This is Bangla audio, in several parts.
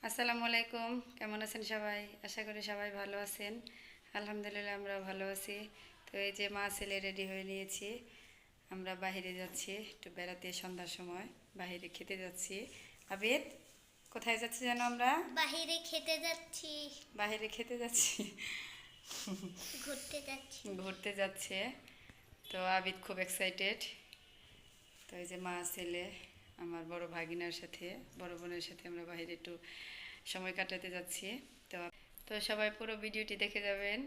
আসসালামু আলাইকুম, কেমন আছেন সবাই? আশা করি সবাই ভালো আছেন। আলহামদুলিল্লাহ আমরা ভালো আছি। তো এই যে মা ছেলে রেডি হয়ে নিয়েছি, আমরা বাইরে যাচ্ছি একটু বেড়াতে, সন্ধ্যার সময় বাইরে খেতে যাচ্ছি। আবিদ, কোথায় যাচ্ছি যেন আমরা? বাহিরে খেতে যাচ্ছি। বাইরে খেতে যাচ্ছি, ঘুরতে যাচ্ছি। ঘুরতে যাচ্ছে। তো আবিদ খুব এক্সাইটেড। তো এই যে মা ছেলে, আমার বড় ভাগিনার সাথে, বড় বোনের সাথে আমরা বাইরে একটু সময় কাটাতে যাচ্ছি। তো তো সবাই পুরো ভিডিওটি দেখে যাবেন।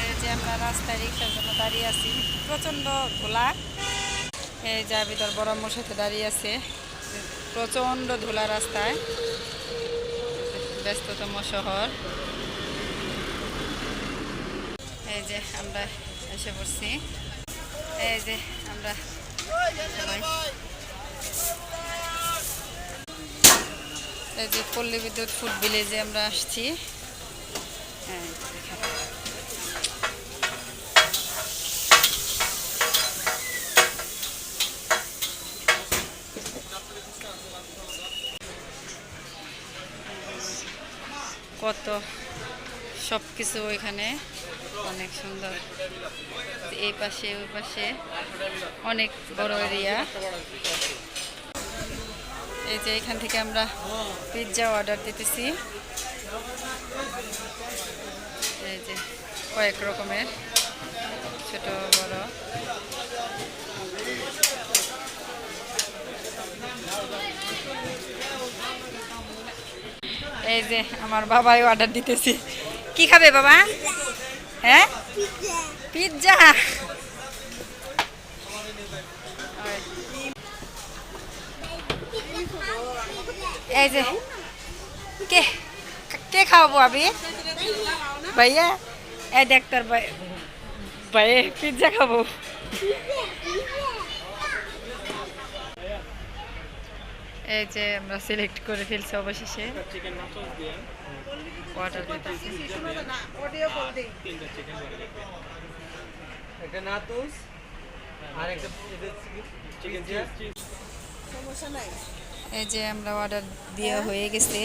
এই যে আমরা রাস্তায় রিক্সার জন্য দাঁড়িয়ে আছি, প্রচণ্ড ধুলা। এই যে আবিদ ওর বড় আম্মুর সাথে দাঁড়িয়ে আছে, প্রচণ্ড ধুলা রাস্তায়, ব্যস্ততম শহর। এই যে আমরা এসে পড়ছি, এই যে আমরা সবাই, এই যে পল্লী বিদ্যুৎ ফুড ভিলেজে আমরা আসছি। হ্যাঁ, কত সব কিছু এখানে অনেক সুন্দর। এই পাশে ওই পাশে অনেক বড় এরিয়া। এই যে এখান থেকে আমরা পিৎজা অর্ডার দিতেছি। এই যে কয়েক রকমের, ছোট বড়। এই যে আমার বাবাই অর্ডার দিতেছি। কি খাবে বাবা? হ্যাঁ, পিৎজা। এই যে কে কে খাওয়াবো আবি? ভাইয়া, এই ডাক্তার ভাই, ভাই পিৎজা খাবো। এই যে আমরা সিলেক্ট করে ফেলছি অবশেষে, অর্ডার দিতেছি। একটা নাতুস আর একটা চিকেন এই যে আমরা অর্ডার দেওয়া হয়ে গেছে,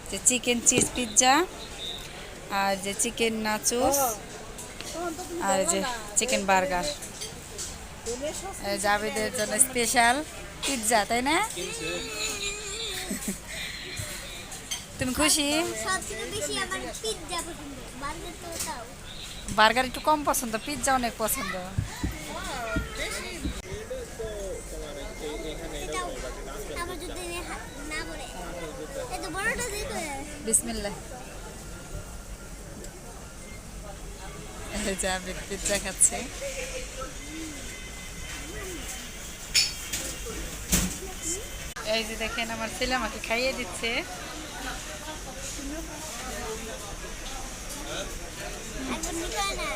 যে চিকেন চিজ পিৎজা, আর যে চিকেন নাচোস, আর যে চিকেন বার্গার। জাভেদের জন্য স্পেশাল পিৎজা, তাই না? তুমি খুশি? সবথেকে বেশি আমার পিৎজা পছন্দ, বার্গার তো তাও। বার্গার একটু কম পছন্দ, পিৎজা অনেক পছন্দ। এটাও আমার যদি না বলে এত বড়টা দিতে। বিসমিল্লাহ। জাভেদ পিৎজা খাচ্ছে। এই যে দেখেন আমার ছেলে আমাকে খাইয়ে দিচ্ছে। এখন নিতে হয় না।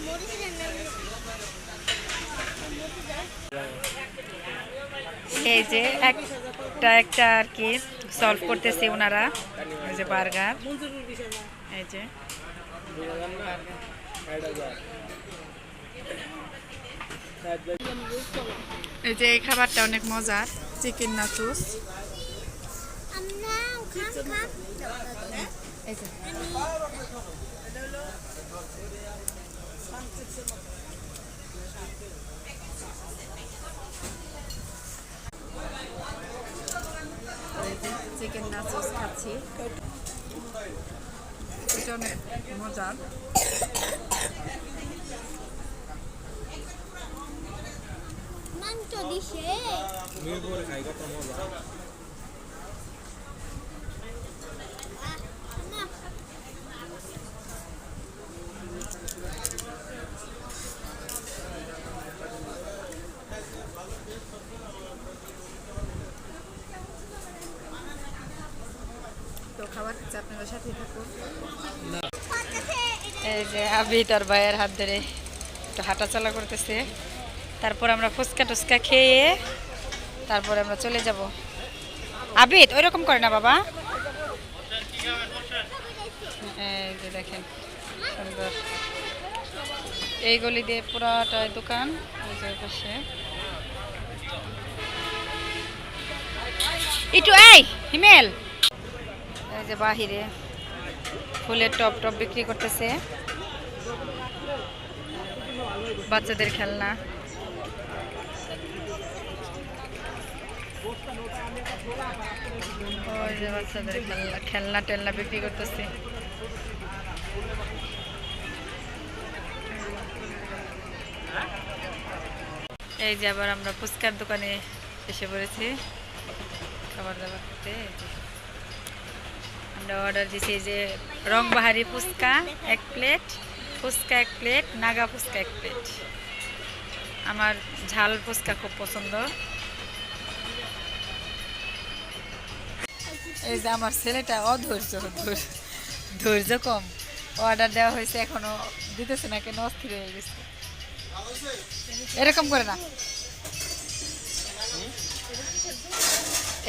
মরিচ রান্না এই যে একটা একটা আর কি সলভ করতেছে ওনারা। এই যে বার্গার, এই যে এই যে এই খাবারটা অনেক মজার, চিকেন নাচুস। আমরা খাম এই যে চিকেন নাচুস খাচ্ছি, এটা অনেক মজার। মাংস দিছে। মিরপুরে খাই কত মজা। তো খাবার খাচ্ছে, আপনাদের সাথেই থাকুন। না, এই যে আবি তার ভাইয়ের হাত ধরে একটু হাঁটাচলা করতেছে। তারপর আমরা ফুচকা টুচকা খেয়ে তারপরে আমরা চলে যাব। আবিদ ওই রকম করে না বাবা। এই যে দেখেন সুন্দর, এই গলি দিয়ে পুরাটাই দোকান, ওই যে পাশে। একটু এই হিমেল, এই যে বাহিরে ফুলের টপ টপ বিক্রি করতেছে, বাচ্চাদের খেলনা। ওই যে বাচ্চাদের খেলনা খেলনা টেলনা বিক্রি করতেছে। এই যে আবার আমরা ফুচকার দোকানে এসে পড়েছি খাবার দাবার খেতে। এই যে আমরা অর্ডার দিছি যে রংবাহারি fuchka 1 plate, fuchka 1 plate, Naga fuchka 1 plate. আমার ঝাল ফুচকা খুব পছন্দ। এই যে আমার ছেলেটা অধৈর্য, ধৈর্য কম। অর্ডার দেওয়া হয়েছে এখনো দিতেছে না কেন, অস্থির হয়ে গেছে। এরকম করে না,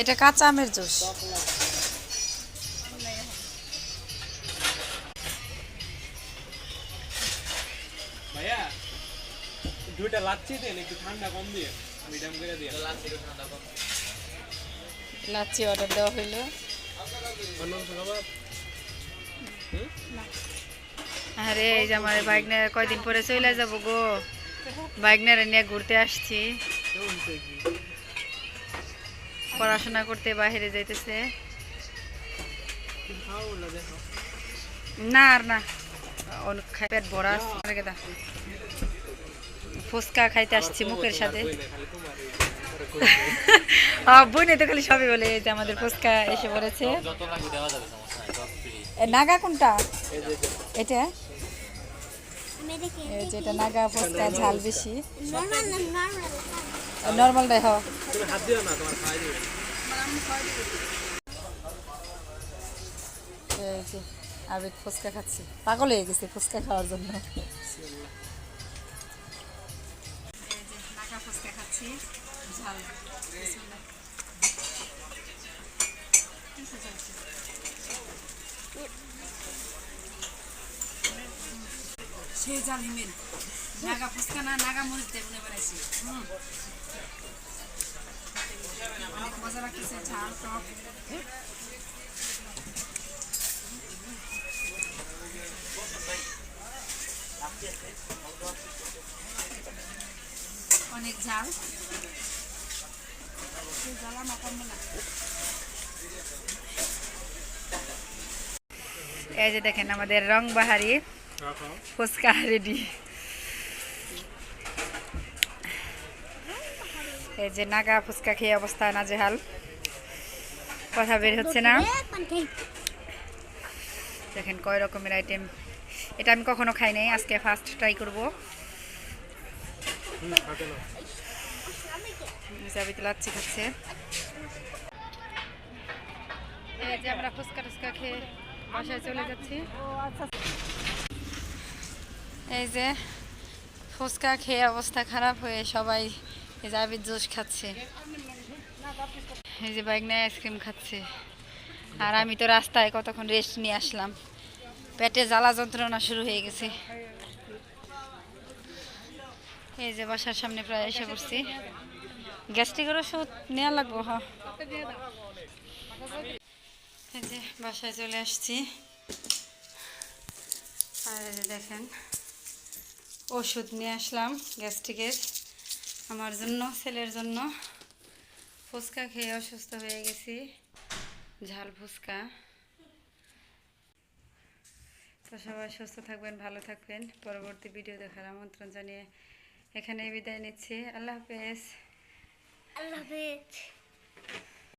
এটা কাঁচা আমের জুস। ভাইয়া দুইটা লাচ্ছি দেন, একটু ঠান্ডা কম দিয়ে, মিডিয়াম করে দিয়ে। লাচ্ছি অর্ডার দেওয়া হইলো। অন্য কিছু খাবার? আরে এই যে আমার বাইকনার কয়দিন পরে চলে যাবো গো, বাইকনারে নিয়ে ঘুরতে আসছি। পড়াশোনা করতে বাইরে যাইতেছে। না আর না, অনেক পেট ভরা আছে। ফুচকা খাইতে আসছি মুখের সাথে। বোনে তো খালি সবই বলে। এই যে আমাদের ফুচকা এসে পড়েছে। নাগা কোনটা? এটা এই যে এটা নাগা ফুচকা, ঝাল বেশি। নর্মালটাই হয়। তুমি হাত দিও না, তোমার খাওয়াই দিবে। এই যে আবেদ ফুচকা খাচ্ছি, পাগল হয়ে গেছে ফুচকা খাওয়ার জন্য। এই যে নাগা ফুচকা খাচ্ছি, ঝাল। সেই ঝাল হিমেল, নাগা ফুচকা না, নাগা মরিচ দিয়ে মনে বানাইছি। অনেক মজা লাগতেছে, ঝাল টক। অনেক ঝাল, জ্বালা মাখান না। এই যে দেখেন আমাদের রংবাহারি ফুচকা রেডি। এই যে নাগা ফুচকা খেয়ে অবস্থা নাজেহাল, কথা বের হচ্ছে না। দেখেন কয় রকমের আইটেম, এটা আমি কখনো খাই নাই, আজকে ফার্স্ট ট্রাই করবো। লাচ্ছি খাচ্ছে। এই যে আমরা ফুচকা টুচকা খেয়ে বাসায় চলে যাচ্ছি। এই যে ফুচকা খেয়ে অবস্থা খারাপ হয়ে সবাই এই যে আবির জুস খাচ্ছে, এই যে বাইক নিয়ে আইসক্রিম খাচ্ছে। আর আমি তো রাস্তায় কতক্ষণ রেস্ট নিয়ে আসলাম, পেটে জ্বালা যন্ত্রণা শুরু হয়ে গেছে। এই যে বাসার সামনে প্রায় এসে পড়ছি, গ্যাস্ট্রিকের ওষুধ নেওয়া লাগবো। হ্যাঁ, এই যে বাসায় চলে আসছি। আর এই যে দেখেন ওষুধ নিয়ে আসলাম গ্যাস্ট্রিকের, আমার জন্য, ছেলের জন্য। ফুচকা খেয়ে অসুস্থ হয়ে গেছি, ঝাল ফুচকা। তো সবাই সুস্থ থাকবেন, ভালো থাকবেন। পরবর্তী ভিডিও দেখার আমন্ত্রণ জানিয়ে এখানে বিদায় নিচ্ছি। আল্লাহ হাফেজ। আল্লাহ হাফেজ।